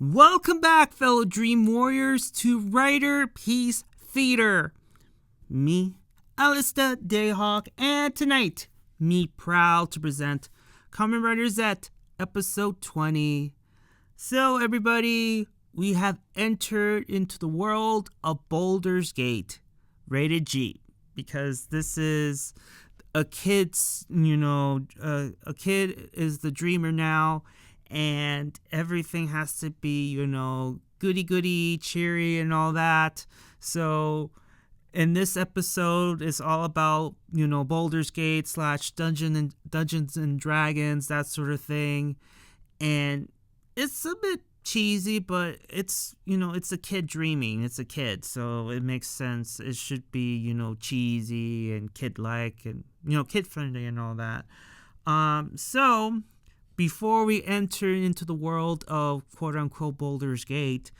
Welcome back, fellow Dream Warriors, to Riderpiece Theater. Me, Alistair Dayhawk, and tonight, me proud to present Kamen Rider Zeztz, episode 20. So, everybody, we have entered into the world of Baldur's Gate, rated G, because this is a kid's, a kid is the dreamer now, and everything has to be, goody-goody, cheery, and all that. So, in this episode, it's all about, Baldur's Gate / Dungeons and Dragons, that sort of thing. And it's a bit cheesy, but it's, it's a kid dreaming. It's a kid, so it makes sense. It should be, cheesy and kid-like and, kid-friendly and all that. So, before we enter into the world of quote-unquote Baldur's Gate,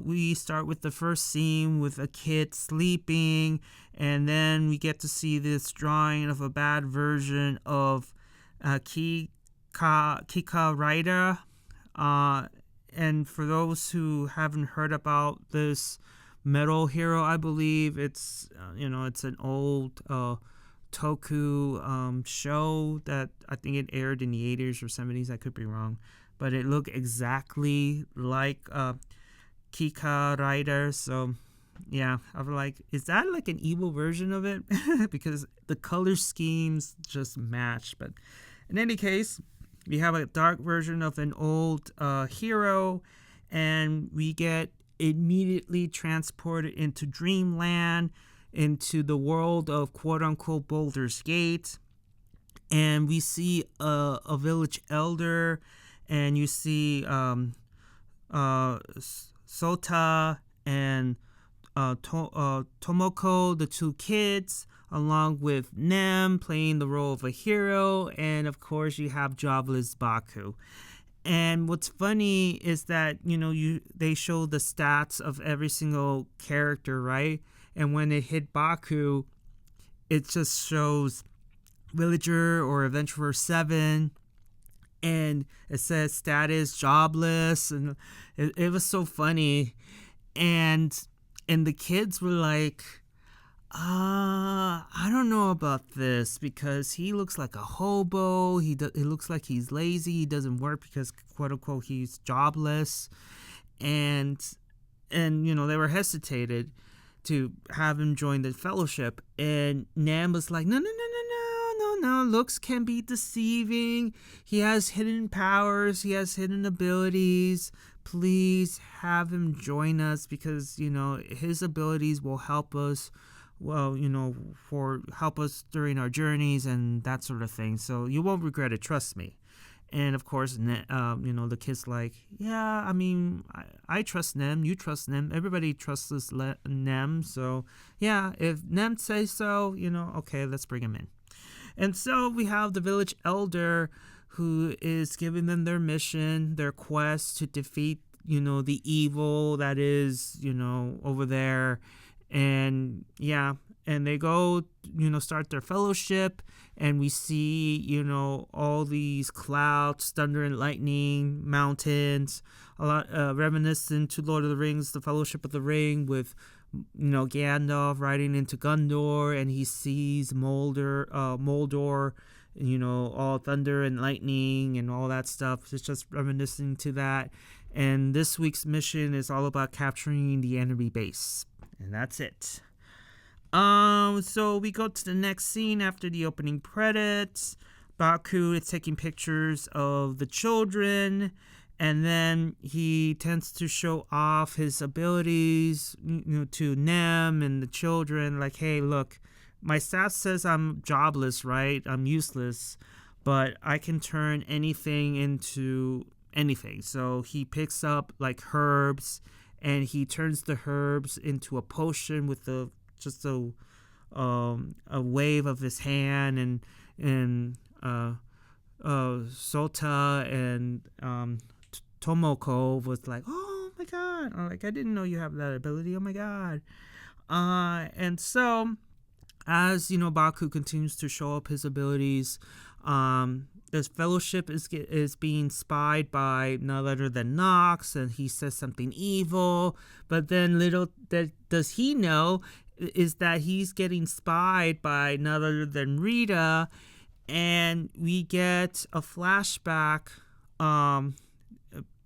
we start with the first scene with a kid sleeping, and then we get to see this drawing of a bad version of Kika Rider. And for those who haven't heard about this metal hero, I believe it's an old Toku show that I think it aired in the 80s or 70s. I could be wrong, but it looked exactly like Kika Rider. So yeah, I was like, is that like an evil version of it? Because the color schemes just match. But in any case, we have a dark version of an old hero, and we get immediately transported into Dreamland, into the world of quote-unquote Baldur's Gate. And we see a village elder, and you see Sota and Tomoko, the two kids, along with Nem playing the role of a hero, and of course you have jobless Baku. And what's funny is that they show the stats of every single character, right? And when they hit Baku, it just shows Villager or Adventurer 7, and it says status jobless, and it was so funny. And the kids were like, I don't know about this, because he looks like a hobo. It looks like he's lazy. He doesn't work because, quote unquote, he's jobless. And they were hesitated to have him join the fellowship. And Nam was like, no. Looks can be deceiving. He has hidden powers. He has hidden abilities. Please have him join us, because, his abilities will help us. Well, help us during our journeys and that sort of thing. So you won't regret it, trust me. And of course, the kid's like, yeah, I mean, I trust Nem, you trust Nem, everybody trusts this Nem. So yeah, if Nem says so, okay, let's bring him in. And so we have the village elder who is giving them their mission, their quest to defeat, the evil that is, over there. And yeah, and they go, start their fellowship, and we see, all these clouds, thunder and lightning, mountains, a lot reminiscent to Lord of the Rings, the Fellowship of the Ring, with, Gandalf riding into Gondor, and he sees Moldor, all thunder and lightning and all that stuff. It's just reminiscent to that. And this week's mission is all about capturing the enemy base. And that's it. So we go to the next scene after the opening credits. Baku is taking pictures of the children, and then he tends to show off his abilities, to Nem and the children. Like, hey, look, my stats says I'm jobless, right? I'm useless, but I can turn anything into anything. So he picks up like herbs, and he turns the herbs into a potion with just a wave of his hand, and Sota and Tomoko was like, oh my god, I didn't know you have that ability. Oh my god. And so as Baku continues to show up his abilities, the fellowship is being spied by none other than Nox, and he says something evil. But then little does he know is that he's getting spied by none other than Rita, and we get a flashback,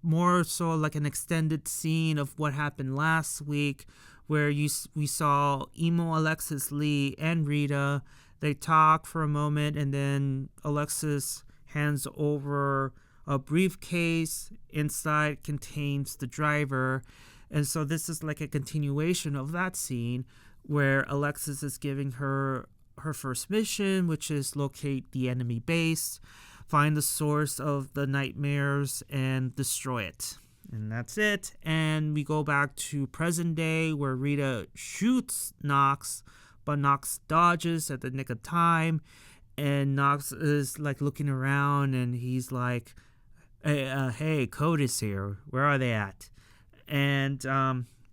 more so like an extended scene of what happened last week, where we saw emo Alexis Lee and Rita. They talk for a moment, and then Alexis hands over a briefcase. Inside contains the driver. And so this is like a continuation of that scene where Alexis is giving her first mission, which is locate the enemy base, find the source of the nightmares, and destroy it. And that's it. And we go back to present day where Rita shoots Nox, but Nox dodges at the nick of time. And Nox is like looking around, and he's like, hey, Code is here. Where are they at? And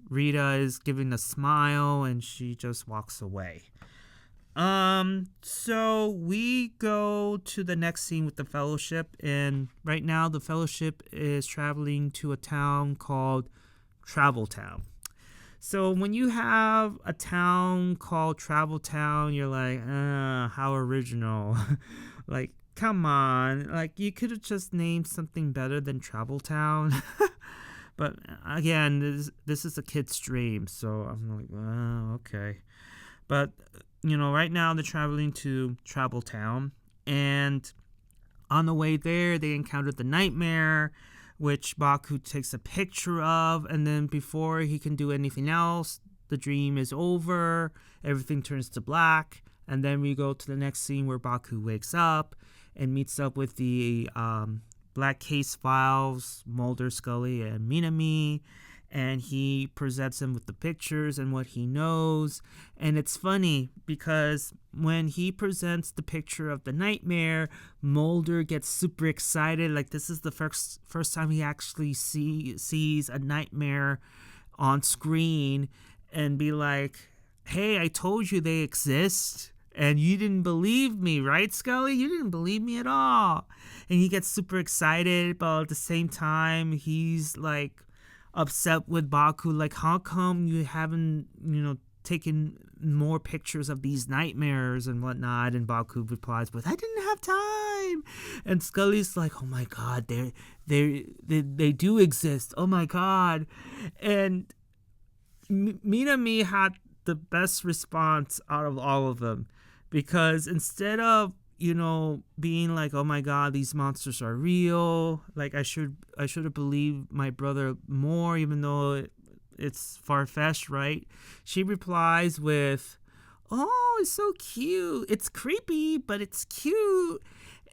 Rita is giving a smile, and she just walks away. So we go to the next scene with the Fellowship, and right now the Fellowship is traveling to a town called Travel Town. So when you have a town called Travel Town, you're like, how original. Like, come on. Like, you could have just named something better than Travel Town. But again, this is a kid's dream, so I'm like, okay. But, right now they're traveling to Travel Town, and on the way there, they encountered the nightmare, which Baku takes a picture of, and then before he can do anything else, the dream is over, everything turns to black, and then we go to the next scene where Baku wakes up and meets up with the Black Case Files, Mulder, Scully, and Minami, and he presents him with the pictures and what he knows. And it's funny because when he presents the picture of the nightmare, Mulder gets super excited. Like, this is the first time he actually sees a nightmare on screen, and be like, hey, I told you they exist. And you didn't believe me, right, Scully? You didn't believe me at all. And he gets super excited, but at the same time, he's like upset with Baku. Like, how come you haven't, taken more pictures of these nightmares and whatnot? And Baku replies with, I didn't have time. And Scully's like, oh my God, they do exist. Oh my God. And Minami had the best response out of all of them. Because instead of, being like, oh my God, these monsters are real, like I should have believed my brother more, even though it's far-fetched, right? She replies with, oh, it's so cute. It's creepy, but it's cute.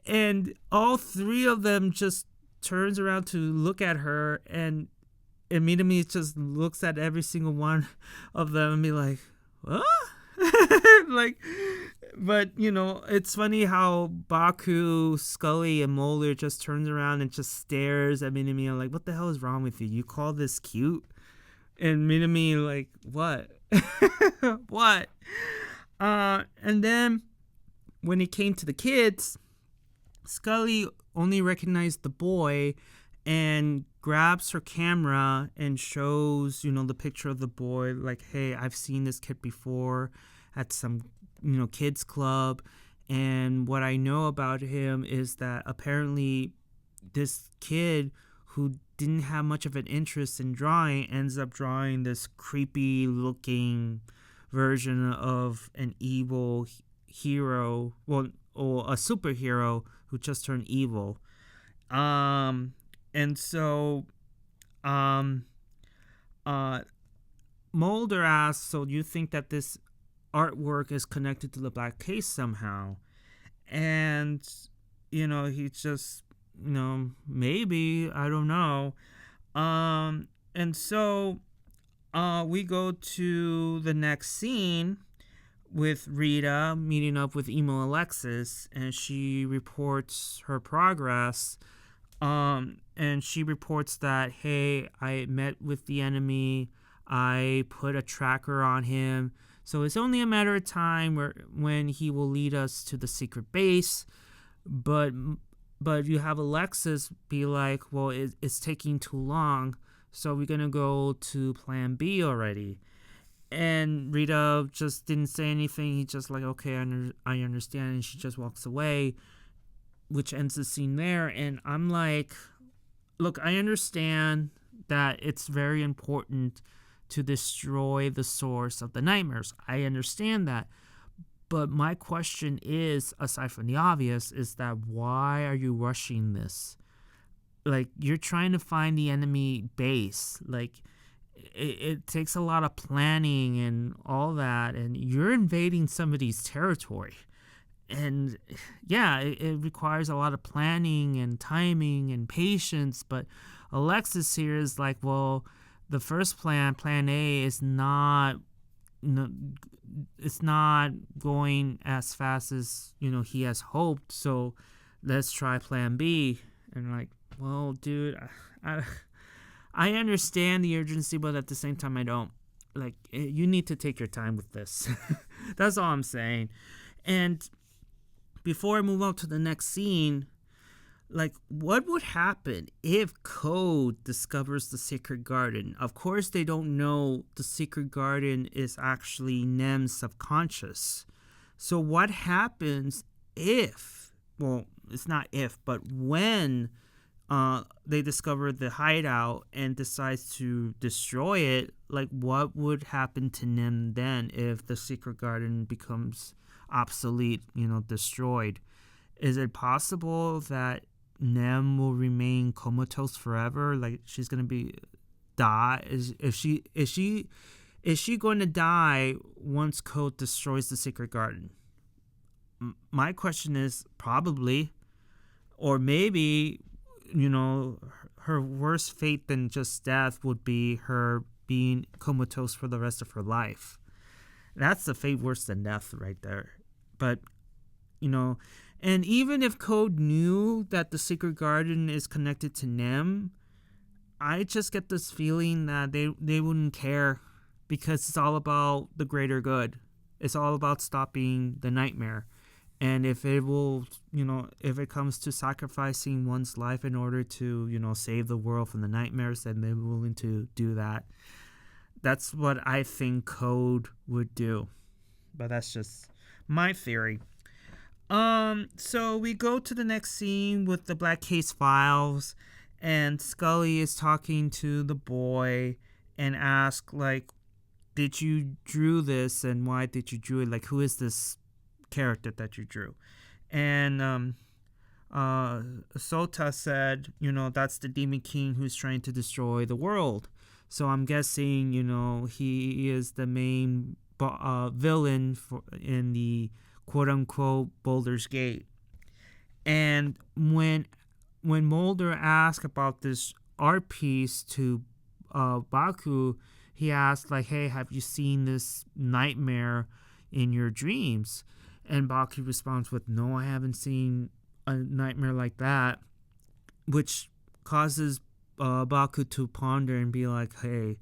And all three of them just turns around to look at her, and Minami just looks at every single one of them and be like, what? Like, but it's funny how Baku, Scully, and Mulder just turns around and just stares at Minami and like, what the hell is wrong with you? You call this cute? And Minami like, what? What? And then when it came to the kids, Scully only recognized the boy and grabs her camera and shows, the picture of the boy, like, hey, I've seen this kid before at some, kids club, and what I know about him is that apparently this kid who didn't have much of an interest in drawing ends up drawing this creepy looking version of an evil hero, or a superhero who just turned evil. And so Mulder asks, so do you think that this artwork is connected to the Black Case somehow? And, he just, maybe, I don't know. And so we go to the next scene with Rita meeting up with Emo Alexis, and she reports her progress. And she reports that, hey, I met with the enemy, I put a tracker on him, so it's only a matter of time when he will lead us to the secret base. But But you have Alexis be like, well, it's taking too long, so we're gonna go to plan B already. And Rita just didn't say anything. He just like, okay, I understand, and she just walks away, which ends the scene there. And I'm like, look, I understand that it's very important to destroy the source of the nightmares. I understand that. But my question is, aside from the obvious, is that why are you rushing this? Like, you're trying to find the enemy base. Like, it takes a lot of planning and all that, and you're invading somebody's territory. And yeah, it requires a lot of planning and timing and patience. But Alexis here is like, well, the first plan A, is not, it's not going as fast as he has hoped. So let's try plan B. And like, well, dude, I understand the urgency, but at the same time, I don't. Like, you need to take your time with this. That's all I'm saying. And before I move on to the next scene, like, what would happen if Code discovers the secret garden? Of course, they don't know the secret garden is actually Nem's subconscious. So what happens if, well, it's not if, but when they discover the hideout and decides to destroy it, like, what would happen to Nem then if the secret garden becomes obsolete, destroyed? Is it possible that Nem will remain comatose forever? Like, she's gonna die? Is she going to die once Code destroys the secret garden? My question is probably, or maybe, her worst fate than just death would be her being comatose for the rest of her life. That's the fate worse than death right there. But, and even if Code knew that the secret garden is connected to Nem, I just get this feeling that they wouldn't care, because it's all about the greater good. It's all about stopping the nightmare. And if it will, if it comes to sacrificing one's life in order to, save the world from the nightmares, then they're willing to do that. That's what I think Code would do. But that's just my theory. So we go to the next scene with the Black Case Files, and Scully is talking to the boy and asks, like, did you drew this, and why did you drew it? Like, who is this character that you drew? And Sota said, that's the Demon King who's trying to destroy the world. So I'm guessing, he is the main villain in the quote-unquote Baldur's Gate. And when Mulder asked about this art piece to Baku, he asked, like, hey, have you seen this nightmare in your dreams? And Baku responds with, no, I haven't seen a nightmare like that, which causes Baku to ponder and be like, hey,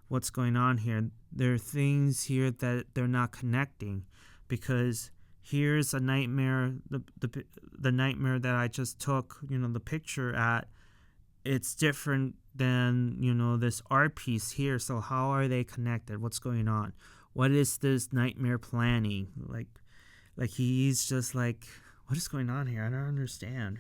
what's going on here? There are things here that they're not connecting, because here's a nightmare, the nightmare that I just took, the picture at, it's different than, this art piece here. So how are they connected? What's going on? What is this nightmare planning? Like he's just like, what is going on here? I don't understand.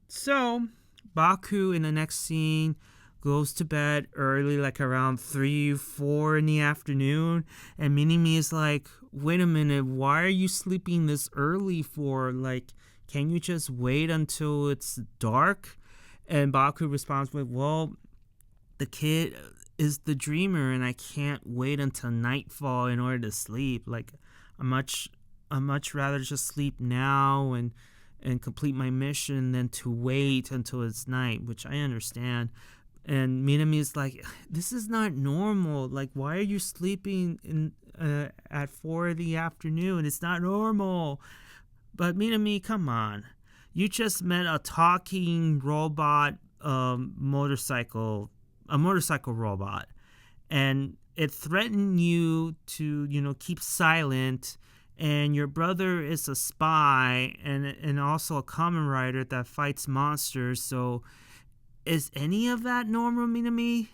So Baku in the next scene goes to bed early, like around 3-4 in the afternoon, and Minimi is like, wait a minute, why are you sleeping this early for? Like, can you just wait until it's dark? And Baku responds with, well, the kid is the dreamer, and I can't wait until nightfall in order to sleep. Like, I'm much rather just sleep now and complete my mission than to wait until it's night, which I understand. And Minami is like, this is not normal. Like, why are you sleeping at 4 in the afternoon? It's not normal. But Minami, come on. You just met a talking robot motorcycle robot. And it threatened you to, keep silent and your brother is a spy and also a Kamen Rider that fights monsters. So is any of that normal to me?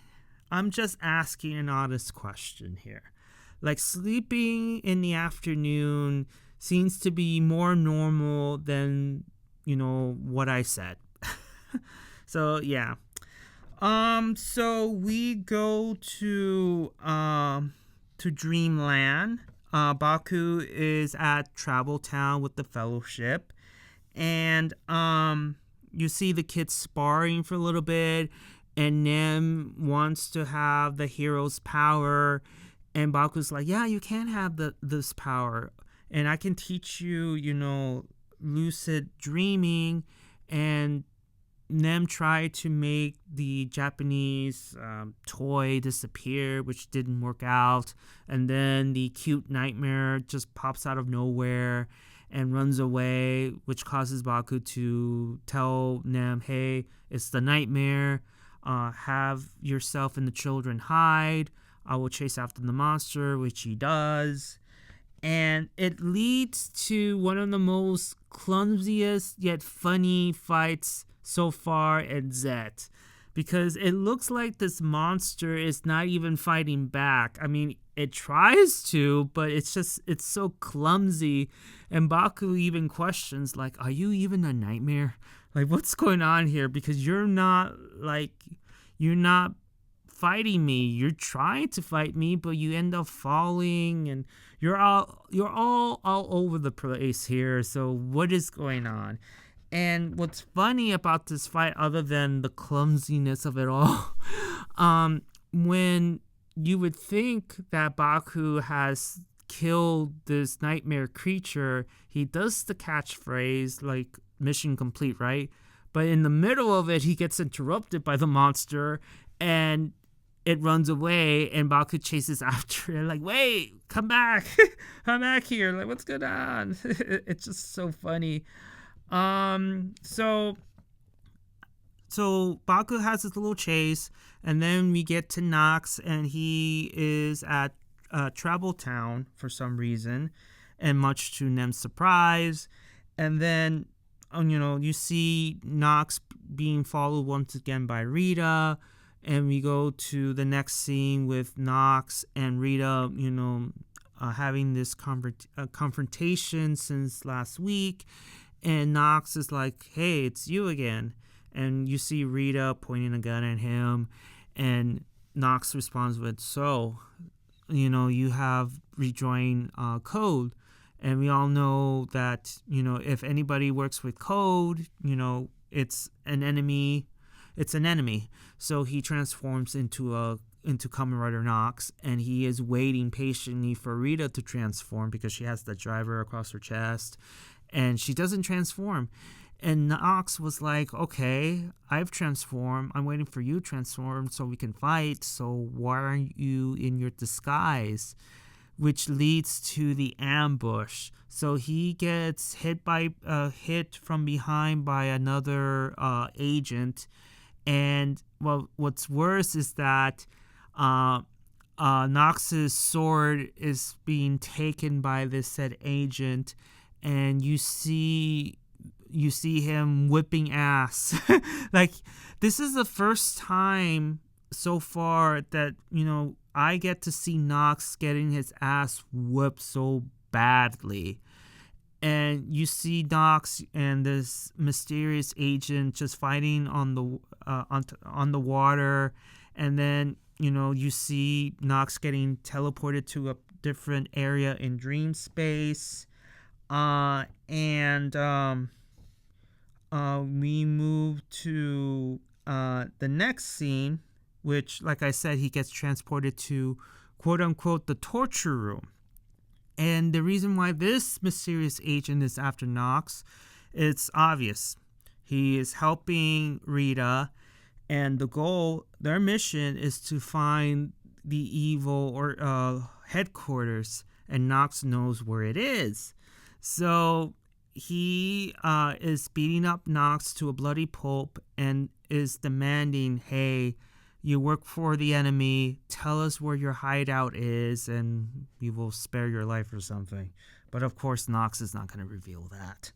I'm just asking an honest question here. Like, sleeping in the afternoon seems to be more normal than, what I said. So yeah. So we go to Dreamland. Baku is at Travel Town with the Fellowship, and you see the kids sparring for a little bit, and Nem wants to have the hero's power, and Baku's like, yeah, you can have this power, and I can teach you, lucid dreaming. And Nem tried to make the Japanese toy disappear, which didn't work out. And then the cute nightmare just pops out of nowhere and runs away, which causes Baku to tell Nem, hey, it's the nightmare. Have yourself and the children hide. I will chase after the monster, which he does. And it leads to one of the most clumsiest yet funny fights so far in Zeztz, because it looks like this monster is not even fighting back. I mean, it tries to, but it's so clumsy. And Baku even questions, like, are you even a nightmare? Like, what's going on here? Because you're not fighting me. You're trying to fight me, but you end up falling, and you're all over the place here. So what is going on? And what's funny about this fight, other than the clumsiness of it all, when you would think that Baku has killed this nightmare creature, he does the catchphrase, like, mission complete, right? But in the middle of it, he gets interrupted by the monster, and it runs away, and Baku chases after it, like, wait, come back, come back here, like, what's going on? It's just so funny. So Baku has this little chase, and then we get to Nox, and he is at Travel Town for some reason, and much to Nem's surprise. And then, you see Nox being followed once again by Rita, and we go to the next scene with Nox and Rita, having this confrontation since last week. And Nox is like, hey, it's you again. And you see Rita pointing a gun at him. And Nox responds with, so, you have rejoin code. And we all know that, if anybody works with code, it's an enemy. It's an enemy. So he transforms into Kamen Rider Nox, and he is waiting patiently for Rita to transform because she has the driver across her chest. And she doesn't transform. And Nox was like, okay, I've transformed. I'm waiting for you to transform so we can fight. So why aren't you in your disguise? Which leads to the ambush. So he gets hit from behind by another agent. And what's worse is that Nox's sword is being taken by this said agent. And you see him whipping ass. Like, this is the first time so far that, I get to see Nox getting his ass whipped so badly. And you see Nox and this mysterious agent just fighting on the water. And then, you see Nox getting teleported to a different area in dream space. We move to the next scene, which, like I said, he gets transported to, quote unquote, the torture room. And the reason why this mysterious agent is after Nox, it's obvious. He is helping Rita, and their mission is to find the evil or headquarters, and Nox knows where it is. So he is beating up Nox to a bloody pulp and is demanding, hey, you work for the enemy, tell us where your hideout is and we will spare your life or something. But of course, Nox is not going to reveal that.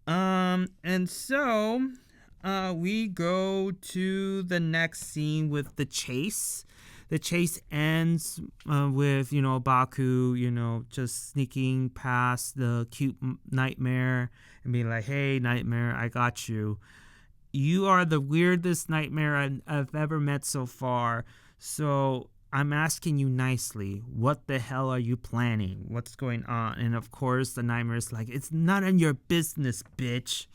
And so we go to the next scene with the chase. The chase ends with, Baku, just sneaking past the cute Nightmare and being like, hey, Nightmare, I got you. You are the weirdest Nightmare I've ever met so far. So I'm asking you nicely, what the hell are you planning? What's going on? And of course, the Nightmare is like, it's none of your business, bitch.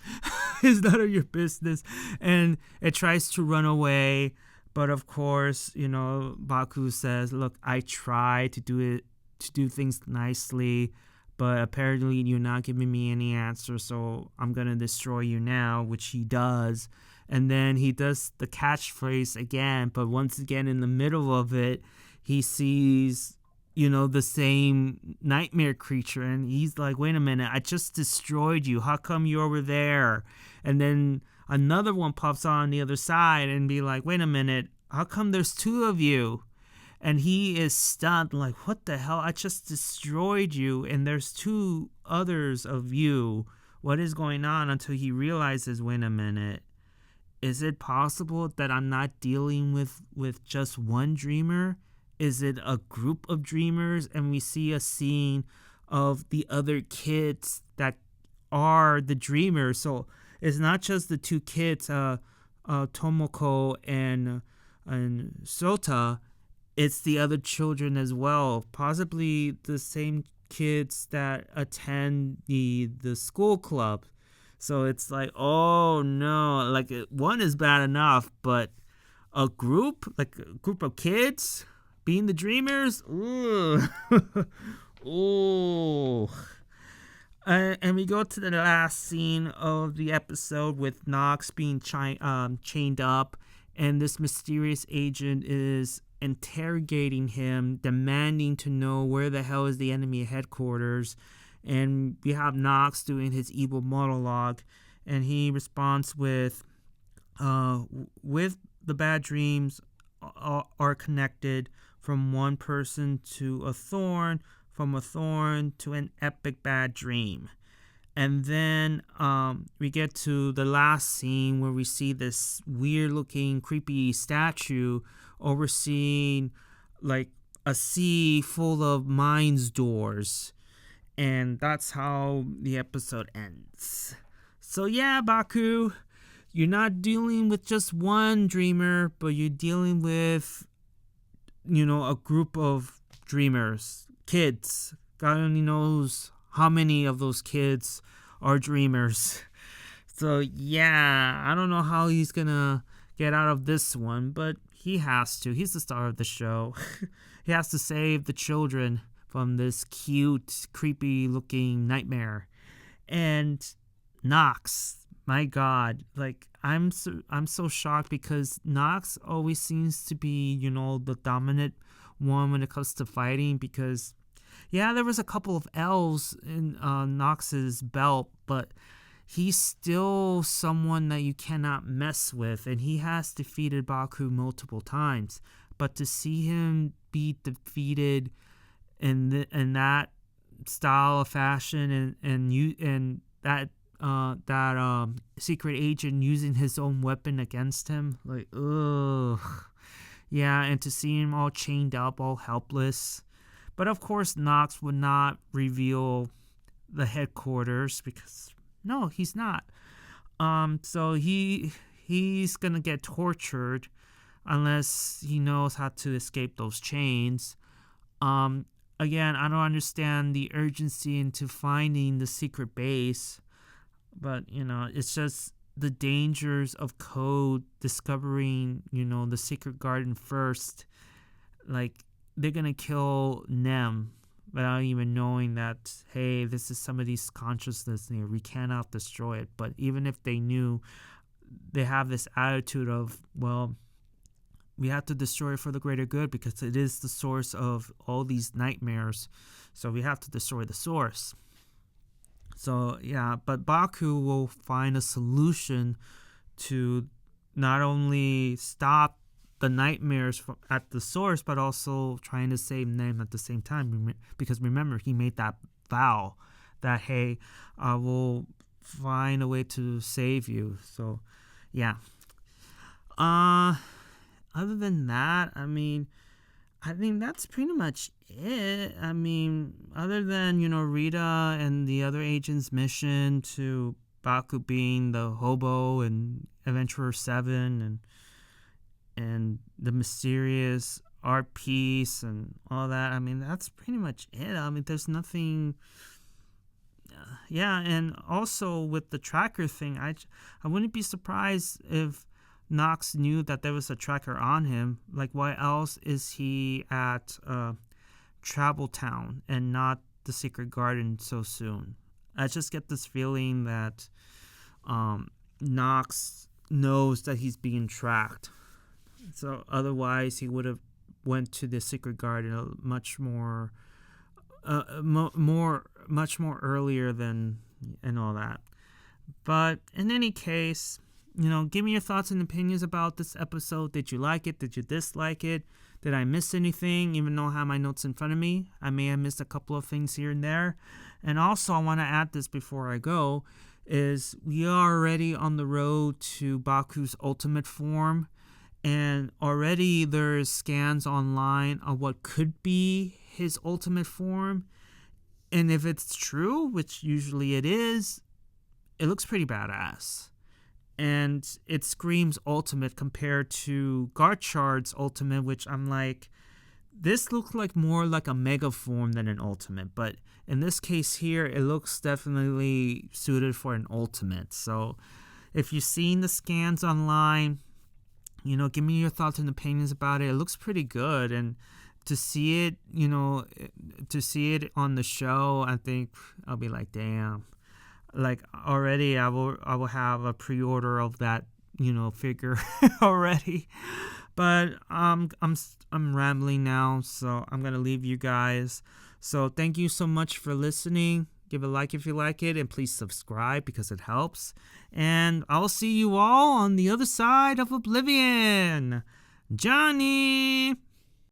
It's none of your business. And it tries to run away. But of course, Baku says, look, I try to do things nicely, but apparently you're not giving me any answer, so I'm going to destroy you now, which he does. And then he does the catchphrase again, but once again in the middle of it, he sees, the same nightmare creature, and he's like, wait a minute, I just destroyed you. How come you're over there? And then another one pops on the other side and be like, wait a minute, how come there's two of you? And he is stunned, like, what the hell? I just destroyed you, and there's two others of you. What is going on? Until he realizes, wait a minute, is it possible that I'm not dealing with just one dreamer? Is it a group of dreamers? And we see a scene of the other kids that are the dreamers. So it's not just the two kids, Tomoko and Sota. It's the other children as well. Possibly the same kids that attend the school club. So it's like, oh no, like one is bad enough, but a group of kids being the dreamers, ooh. Ooh. And we go to the last scene of the episode with Nox being chained up, and this mysterious agent is interrogating him, demanding to know where the hell is the enemy headquarters. And we have Nox doing his evil monologue, and he responds with the bad dreams are connected from one person to a thorn, from a thorn to an epic bad dream. And then we get to the last scene where we see this weird-looking, creepy statue overseeing like a sea full of mines doors. And that's how the episode ends. So yeah, Baku, you're not dealing with just one dreamer, but you're dealing with, a group of dreamers, kids. God only knows how many of those kids are dreamers. So yeah, I don't know how he's gonna get out of this one, but he has to. He's the star of the show. He has to save the children from this cute, creepy-looking nightmare. And Nox, my God, like I'm so shocked because Nox always seems to be, the dominant one when it comes to fighting. Because, yeah, there was a couple of L's in Nox's belt, but he's still someone that you cannot mess with, and he has defeated Baku multiple times. But to see him be defeated in that style of fashion, and that secret agent using his own weapon against him, like, ugh. Yeah, and to see him all chained up, all helpless. But of course, Nox would not reveal the headquarters because, no, he's not. So he's gonna get tortured unless he knows how to escape those chains. Again, I don't understand the urgency into finding the secret base, but it's just the dangers of Code discovering, the secret garden first. Like, they're gonna kill Nem without even knowing that, hey, this is somebody's consciousness and we cannot destroy it. But even if they knew, they have this attitude of, well, we have to destroy it for the greater good because it is the source of all these nightmares. So we have to destroy the source. So yeah, but Baku will find a solution to not only stop the nightmares at the source, but also trying to save Nem at the same time. Because remember, he made that vow that, hey, I will find a way to save you. So, yeah. Other than that, I think that's pretty much it. Other than, Rita and the other agent's mission to Baku being the hobo and Adventurer 7 and the mysterious art piece and all that. That's pretty much it. There's nothing. Yeah, and also with the tracker thing, I wouldn't be surprised if Nox knew that there was a tracker on him. Like, why else is he at Travel Town and not the Secret Garden so soon? I just get this feeling that Nox knows that he's being tracked. So otherwise, he would have went to the Secret Garden much more earlier than and all that. But in any case, give me your thoughts and opinions about this episode. Did you like it? Did you dislike it? Did I miss anything? Even though I have my notes in front of me, I may have missed a couple of things here and there. And also, I want to add this before I go, is we are already on the road to Baku's ultimate form. And already there's scans online of what could be his ultimate form. And if it's true, which usually it is, it looks pretty badass. And it screams ultimate compared to Garchard's ultimate, which I'm like, this looks like more like a mega form than an ultimate. But in this case here, it looks definitely suited for an ultimate. So if you've seen the scans online, give me your thoughts and opinions about it. It looks pretty good. And to see it, on the show, I think I'll be like, damn. Like, already I will have a pre-order of that, figure already. But I'm rambling now, so I'm going to leave you guys. So thank you so much for listening. Give a like if you like it, and please subscribe because it helps. And I'll see you all on the other side of Oblivion. Johnny!